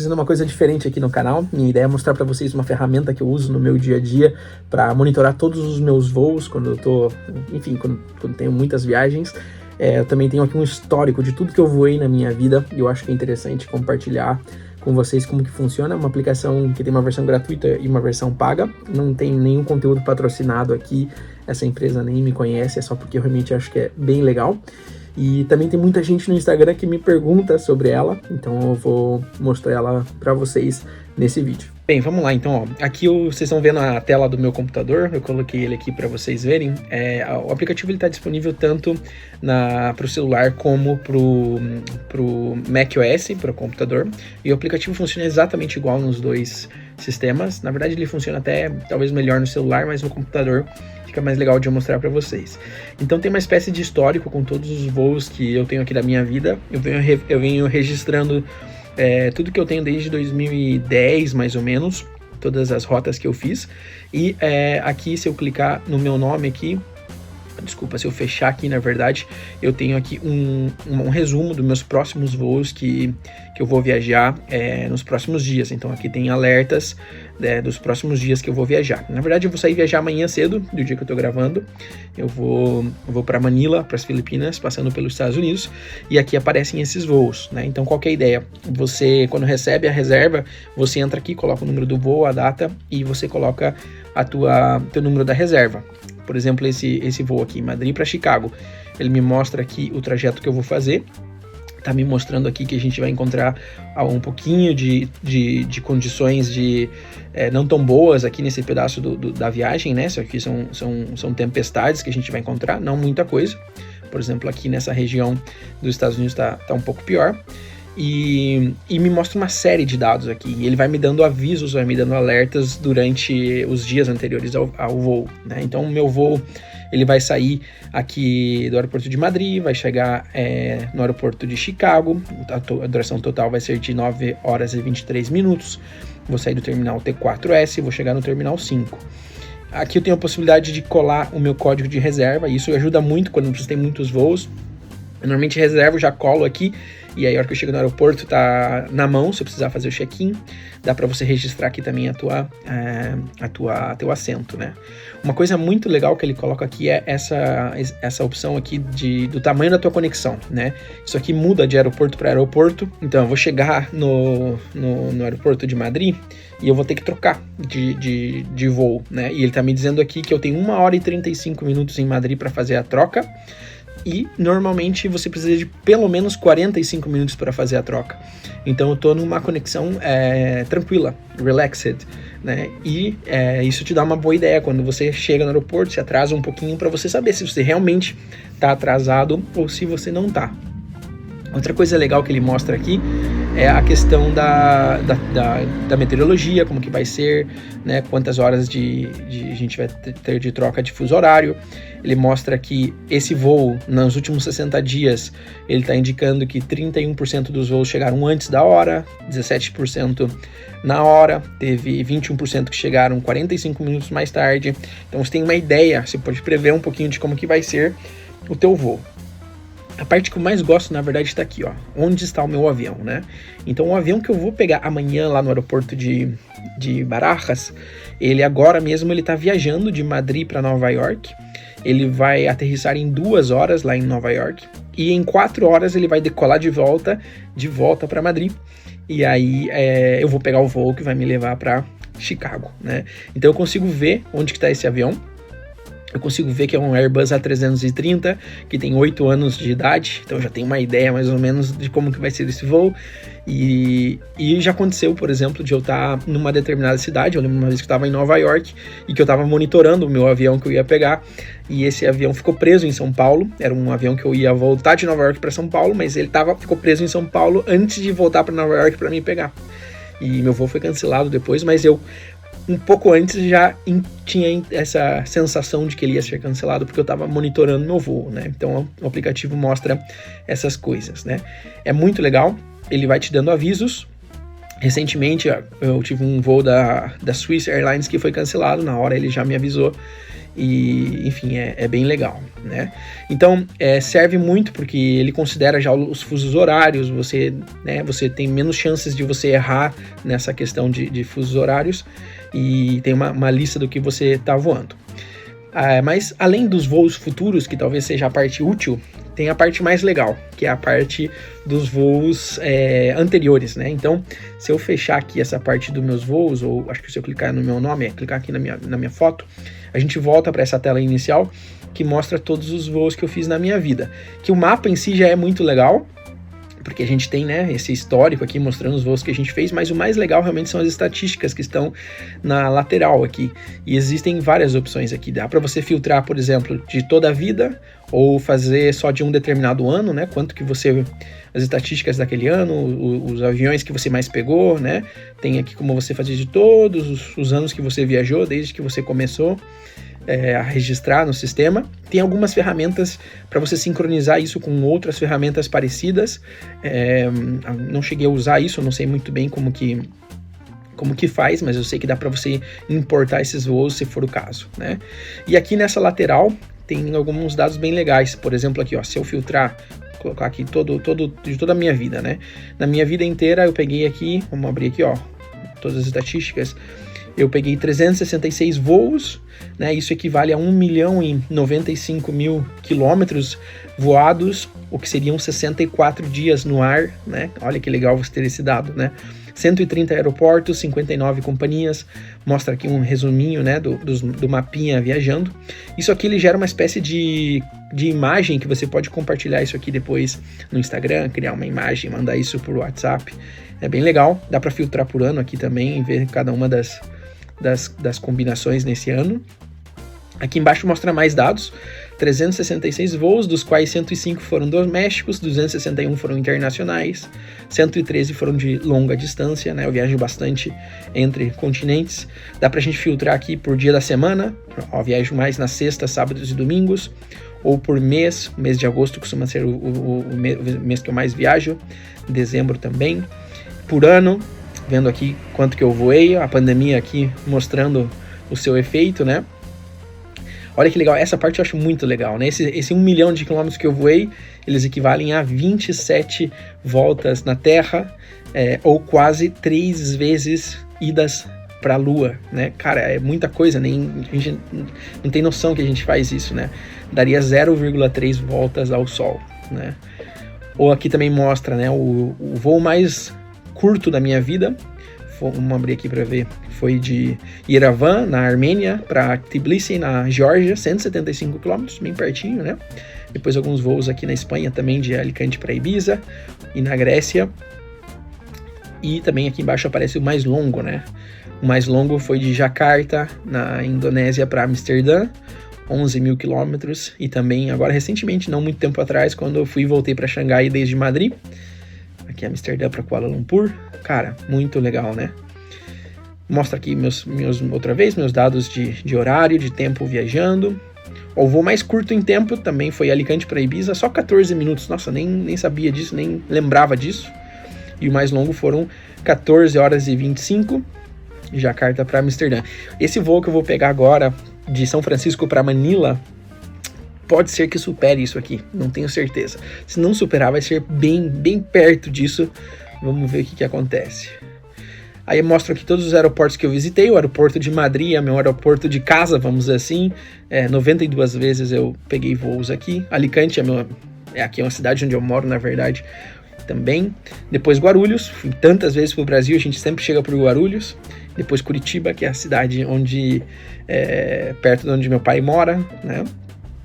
Fazendo uma coisa diferente aqui no canal. Minha ideia é mostrar para vocês uma ferramenta que eu uso no meu dia a dia para monitorar todos os meus voos quando eu tô, enfim, quando tenho muitas viagens. Eu também tenho aqui um histórico de tudo que eu voei na minha vida e eu acho que é interessante compartilhar com vocês como que funciona. É uma aplicação que tem uma versão gratuita e uma versão paga. Não tem nenhum conteúdo patrocinado aqui, essa empresa nem me conhece, é só porque eu realmente acho que é bem legal. E também tem muita gente no Instagram que me pergunta sobre ela, então eu vou mostrar ela para vocês nesse vídeo. Bem, vamos lá então, ó. Aqui vocês estão vendo a tela do meu computador, eu coloquei ele aqui para vocês verem. O aplicativo está disponível tanto para o celular como para o macOS, para o computador, e o aplicativo funciona exatamente igual nos dois sistemas. Na verdade ele funciona até talvez melhor no celular, mas no computador fica mais legal de eu mostrar para vocês. Então tem uma espécie de histórico com todos os voos que eu tenho aqui da minha vida. Eu venho registrando tudo que eu tenho desde 2010, mais ou menos, todas as rotas que eu fiz. E aqui, se eu clicar no meu nome aqui, desculpa, se eu fechar aqui, na verdade, eu tenho aqui um resumo dos meus próximos voos que eu vou viajar nos próximos dias. Então aqui tem alertas dos próximos dias que eu vou viajar. Na verdade, eu vou sair viajar amanhã cedo, do dia que eu tô gravando. Eu vou para Manila, para as Filipinas, passando pelos Estados Unidos, e aqui aparecem esses voos, né? Então, qual que é a ideia? Você, quando recebe a reserva, você entra aqui, coloca o número do voo, a data, e você coloca teu número da reserva. Por exemplo, esse voo aqui, Madrid para Chicago, ele me mostra aqui o trajeto que eu vou fazer. Tá me mostrando aqui que a gente vai encontrar um pouquinho de condições não tão boas aqui nesse pedaço da viagem, né? Isso aqui são tempestades que a gente vai encontrar, não muita coisa. Por exemplo, aqui nessa região dos Estados Unidos tá um pouco pior. E me mostra uma série de dados aqui. E ele vai me dando avisos, vai me dando alertas durante os dias anteriores ao voo, né? Então, o meu voo ele vai sair aqui do aeroporto de Madrid, vai chegar no aeroporto de Chicago. A duração total vai ser de 9 horas e 23 minutos. Vou sair do terminal T4S e vou chegar no terminal 5. Aqui eu tenho a possibilidade de colar o meu código de reserva. Isso ajuda muito quando você tem muitos voos. Eu normalmente reservo, já colo aqui, e aí a hora que eu chego no aeroporto tá na mão, se eu precisar fazer o check-in. Dá para você registrar aqui também teu assento, né? Uma coisa muito legal que ele coloca aqui é essa opção aqui do tamanho da tua conexão, né? Isso aqui muda de aeroporto para aeroporto. Então eu vou chegar no aeroporto de Madrid e eu vou ter que trocar de voo, né? E ele tá me dizendo aqui que eu tenho 1 hora e 35 minutos em Madrid para fazer a troca. E normalmente você precisa de pelo menos 45 minutos para fazer a troca. Então eu estou numa conexão tranquila, relaxed, né? E isso te dá uma boa ideia quando você chega no aeroporto, se atrasa um pouquinho para você saber se você realmente está atrasado ou se você não está. Outra coisa legal que ele mostra aqui é a questão da meteorologia, como que vai ser, né, quantas horas a gente vai ter de troca de fuso horário. Ele mostra que esse voo, nos últimos 60 dias, ele está indicando que 31% dos voos chegaram antes da hora, 17% na hora, teve 21% que chegaram 45 minutos mais tarde. Então você tem uma ideia, você pode prever um pouquinho de como que vai ser o teu voo. A parte que eu mais gosto, na verdade, está aqui, ó. Onde está o meu avião, né? Então, o avião que eu vou pegar amanhã lá no aeroporto de Barajas, ele agora mesmo ele tá viajando de Madrid para Nova York. Ele vai aterrissar em 2 horas lá em Nova York. E em 4 horas ele vai decolar de volta para Madrid. E aí eu vou pegar o voo que vai me levar para Chicago, né? Então, eu consigo ver onde que está esse avião. Eu consigo ver que é um Airbus A330, que tem 8 anos de idade, então já tenho uma ideia mais ou menos de como que vai ser esse voo. E já aconteceu, por exemplo, de eu estar numa determinada cidade. Eu lembro uma vez que eu estava em Nova York e que eu estava monitorando o meu avião que eu ia pegar, e esse avião ficou preso em São Paulo. Era um avião que eu ia voltar de Nova York para São Paulo, mas ele ficou preso em São Paulo antes de voltar para Nova York para me pegar. E meu voo foi cancelado depois, mas eu um pouco antes já tinha essa sensação de que ele ia ser cancelado, porque eu estava monitorando meu voo, né? Então o aplicativo mostra essas coisas, né? É muito legal, ele vai te dando avisos Recentemente eu tive um voo da Swiss Airlines que foi cancelado, na hora ele já me avisou. E, enfim, é bem legal, né? Então, serve muito porque ele considera já os fusos horários, você tem menos chances de você errar nessa questão de fusos horários, e tem uma lista do que você está voando. Mas, além dos voos futuros, que talvez seja a parte útil, tem a parte mais legal, que é a parte dos voos anteriores, né? Então, se eu fechar aqui essa parte dos meus voos, ou acho que se eu clicar no meu nome, clicar aqui na minha foto, a gente volta para essa tela inicial, que mostra todos os voos que eu fiz na minha vida. Que o mapa em si já é muito legal, porque a gente tem, né, esse histórico aqui mostrando os voos que a gente fez, mas o mais legal realmente são as estatísticas que estão na lateral aqui. E existem várias opções aqui. Dá para você filtrar, por exemplo, de toda a vida, ou fazer só de um determinado ano, né? Quanto que você... as estatísticas daquele ano, os aviões que você mais pegou, né? Tem aqui como você fazer de todos os anos que você viajou, desde que você começou a registrar no sistema. Tem algumas ferramentas para você sincronizar isso com outras ferramentas parecidas. Não cheguei a usar isso, não sei muito bem como que faz, mas eu sei que dá para você importar esses voos se for o caso, né? E aqui nessa lateral tem alguns dados bem legais. Por exemplo, aqui, ó, se eu filtrar, colocar aqui de toda a minha vida, né? Na minha vida inteira eu peguei aqui, vamos abrir aqui, ó, todas as estatísticas. Eu peguei 366 voos, né? Isso equivale a 1.095.000 quilômetros voados, o que seriam 64 dias no ar, né? Olha que legal você ter esse dado, né? 130 aeroportos, 59 companhias, mostra aqui um resuminho, né, do mapinha viajando. Isso aqui ele gera uma espécie de imagem que você pode compartilhar isso aqui depois no Instagram, criar uma imagem, mandar isso por WhatsApp. É bem legal, dá para filtrar por ano aqui também e ver cada uma das combinações nesse ano. Aqui embaixo mostra mais dados, 366 voos, dos quais 105 foram domésticos, 261 foram internacionais, 113 foram de longa distância, né? Eu viajo bastante entre continentes. Dá pra gente filtrar aqui por dia da semana, ó, viajo mais nas sextas, sábados e domingos, ou por mês. O mês de agosto costuma ser o mês que eu mais viajo, dezembro também. Por ano, vendo aqui quanto que eu voei, a pandemia aqui mostrando o seu efeito, né? Olha que legal, essa parte eu acho muito legal, né? Esse 1 milhão de quilômetros que eu voei, eles equivalem a 27 voltas na Terra, ou quase 3 vezes idas para a Lua, né? Cara, é muita coisa, a gente não tem noção que a gente faz isso, né? Daria 0,3 voltas ao Sol, né? Ou aqui também mostra, né, o voo mais curto da minha vida. Vamos abrir aqui para ver. Foi de Yerevan, na Armênia, para Tbilisi, na Geórgia, 175 km, bem pertinho, né? Depois alguns voos aqui na Espanha também, de Alicante para Ibiza, e na Grécia. E também aqui embaixo aparece o mais longo, né? O mais longo foi de Jakarta, na Indonésia, para Amsterdã, 11 mil quilômetros. E também, agora recentemente, não muito tempo atrás, quando eu fui e voltei para Xangai desde Madrid, aqui Amsterdã para Kuala Lumpur. Cara, muito legal, né? Mostra aqui meus dados de horário, de tempo viajando. O voo mais curto em tempo também foi Alicante para Ibiza, só 14 minutos. Nossa, nem sabia disso, nem lembrava disso. E o mais longo foram 14 horas e 25, de Jakarta para Amsterdã. Esse voo que eu vou pegar agora, de São Francisco para Manila, pode ser que supere isso aqui, não tenho certeza. Se não superar, vai ser bem perto disso. Vamos ver o que acontece. Aí eu mostro aqui todos os aeroportos que eu visitei. O aeroporto de Madrid é meu aeroporto de casa, vamos dizer assim. 92 vezes eu peguei voos aqui. Alicante aqui é uma cidade onde eu moro, na verdade, também. Depois Guarulhos, fui tantas vezes pro Brasil, a gente sempre chega por Guarulhos. Depois Curitiba, que é a cidade perto de onde meu pai mora, né?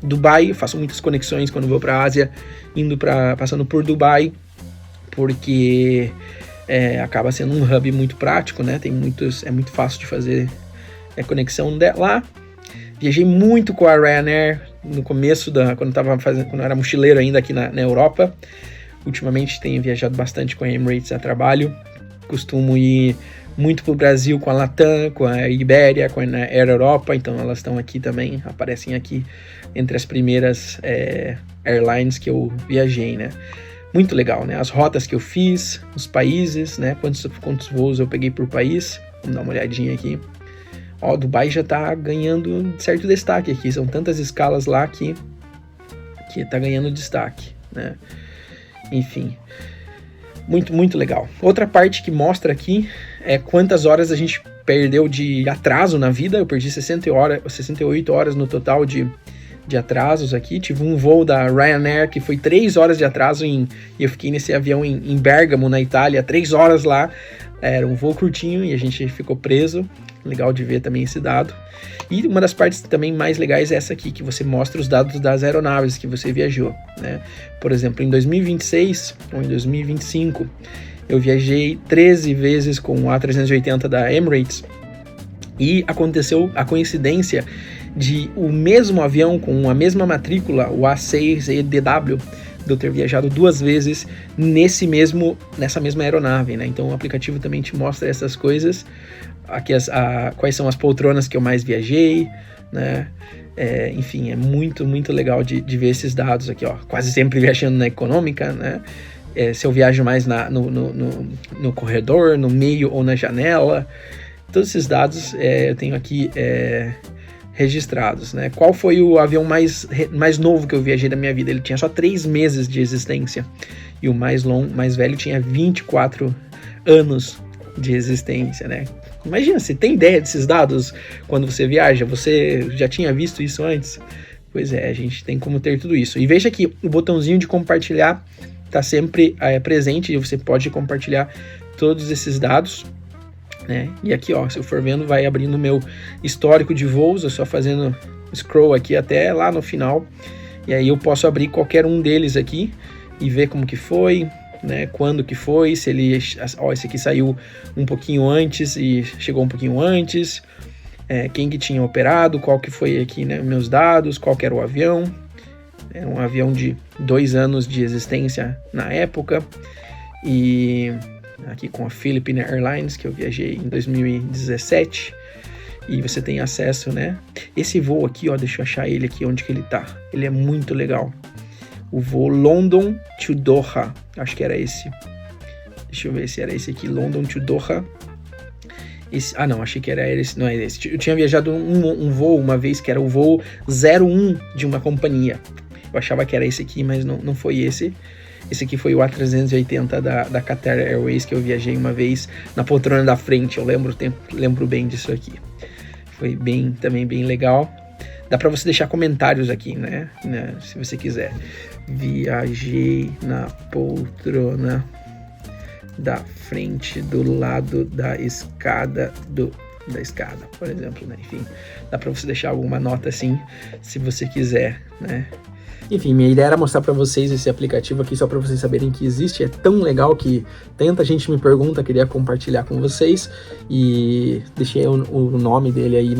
Dubai, eu faço muitas conexões quando vou para a Ásia, passando por Dubai, porque acaba sendo um hub muito prático, né? É muito fácil de fazer conexão lá. Viajei muito com a Ryanair no começo, quando eu era mochileiro ainda aqui na Europa. Ultimamente tenho viajado bastante com a Emirates a trabalho. Costumo ir muito para o Brasil com a Latam, com a Iberia, com a Air Europa, então elas estão aqui também, aparecem aqui entre as primeiras airlines que eu viajei, né? muito legal, né? As rotas que eu fiz, os países, né? Quantos voos eu peguei por país. Vamos dar uma olhadinha aqui. Ó, Dubai já tá ganhando certo destaque aqui. São tantas escalas lá que tá ganhando destaque, né? Enfim, muito legal. Outra parte que mostra aqui é quantas horas a gente perdeu de atraso na vida. Eu perdi 68 horas no total de atrasos aqui. Tive um voo da Ryanair que foi 3 horas de atraso e eu fiquei nesse avião em Bergamo, na Itália, 3 horas lá. Era um voo curtinho e a gente ficou preso. Legal de ver também esse dado. E uma das partes também mais legais é essa aqui, que você mostra os dados das aeronaves que você viajou, né? Por exemplo, em 2026 ou em 2025, eu viajei 13 vezes com o A380 da Emirates e aconteceu a coincidência de o mesmo avião com a mesma matrícula, o A6EDW, de eu ter viajado 2 vezes nessa mesma aeronave, né? Então o aplicativo também te mostra essas coisas. Aqui quais são as poltronas que eu mais viajei, né? Enfim, é muito legal de ver esses dados aqui, ó. Quase sempre viajando na econômica, né? Se eu viajo mais no corredor, no meio ou na janela. Todos esses dados eu tenho aqui registrados, né? Qual foi o avião mais novo que eu viajei da minha vida? Ele tinha só 3 meses de existência. E o mais velho tinha 24 anos de existência, né? Imagina, você tem ideia desses dados quando você viaja? Você já tinha visto isso antes? Pois é, a gente tem como ter tudo isso. E veja que o botãozinho de compartilhar está sempre presente e você pode compartilhar todos esses dados, né? E aqui, ó, se eu for vendo, vai abrindo o meu histórico de voos, eu só fazendo scroll aqui até lá no final. E aí eu posso abrir qualquer um deles aqui e ver como que foi, né, quando que foi, se ele, ó, esse aqui saiu um pouquinho antes e chegou um pouquinho antes, quem que tinha operado, qual que foi aqui, né, meus dados, qual que era o avião, é um avião de 2 anos de existência na época, e aqui com a Philippine Airlines, que eu viajei em 2017, e você tem acesso, né, esse voo aqui, ó, deixa eu achar ele aqui, onde que ele tá, ele é muito legal. O voo London to Doha, acho que era esse. Deixa eu ver se era esse aqui, London to Doha. Não, achei que era esse, não é esse. Eu tinha viajado um voo uma vez, que era o voo 01 de uma companhia. Eu achava que era esse aqui, mas não foi esse. Esse aqui foi o A380 da Qatar Airways, que eu viajei uma vez na poltrona da frente. Eu lembro bem disso aqui. Foi também bem legal. Dá para você deixar comentários aqui, né? Se você quiser. Viajei na poltrona da frente do lado da escada por exemplo, né? Enfim, dá para você deixar alguma nota assim, se você quiser, né? Enfim, minha ideia era mostrar para vocês esse aplicativo aqui, só para vocês saberem que existe. É tão legal que tanta gente me pergunta, queria compartilhar com vocês. E deixei o nome dele aí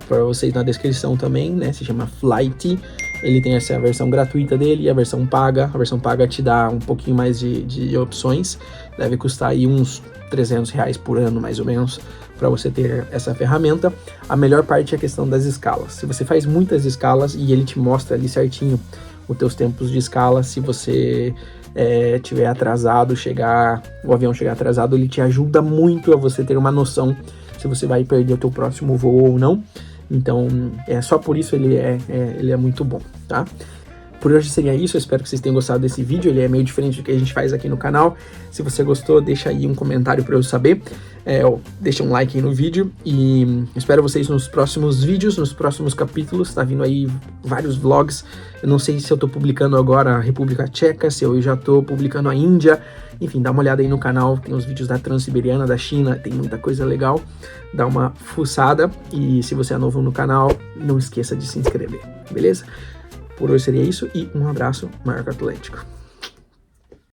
para vocês na descrição também, né? Se chama Flighty. Ele tem essa versão gratuita dele e a versão paga. A versão paga te dá um pouquinho mais de opções. Deve custar aí uns R$300 por ano, mais ou menos, para você ter essa ferramenta. A melhor parte é a questão das escalas. Se você faz muitas escalas e ele te mostra ali certinho os teus tempos de escala, se você tiver atrasado, o avião chegar atrasado, ele te ajuda muito a você ter uma noção se você vai perder o teu próximo voo ou não. Então, só por isso ele é muito bom, tá? Por hoje seria isso, eu espero que vocês tenham gostado desse vídeo, ele é meio diferente do que a gente faz aqui no canal. Se você gostou, deixa aí um comentário para eu saber, deixa um like aí no vídeo e espero vocês nos próximos vídeos, nos próximos capítulos. Tá vindo aí vários vlogs, eu não sei se eu tô publicando agora a República Tcheca, se eu já tô publicando a Índia, enfim, dá uma olhada aí no canal, tem os vídeos da Transiberiana, da China, tem muita coisa legal, dá uma fuçada e se você é novo no canal, não esqueça de se inscrever, beleza? Por hoje seria isso e um abraço, Marco Atlético.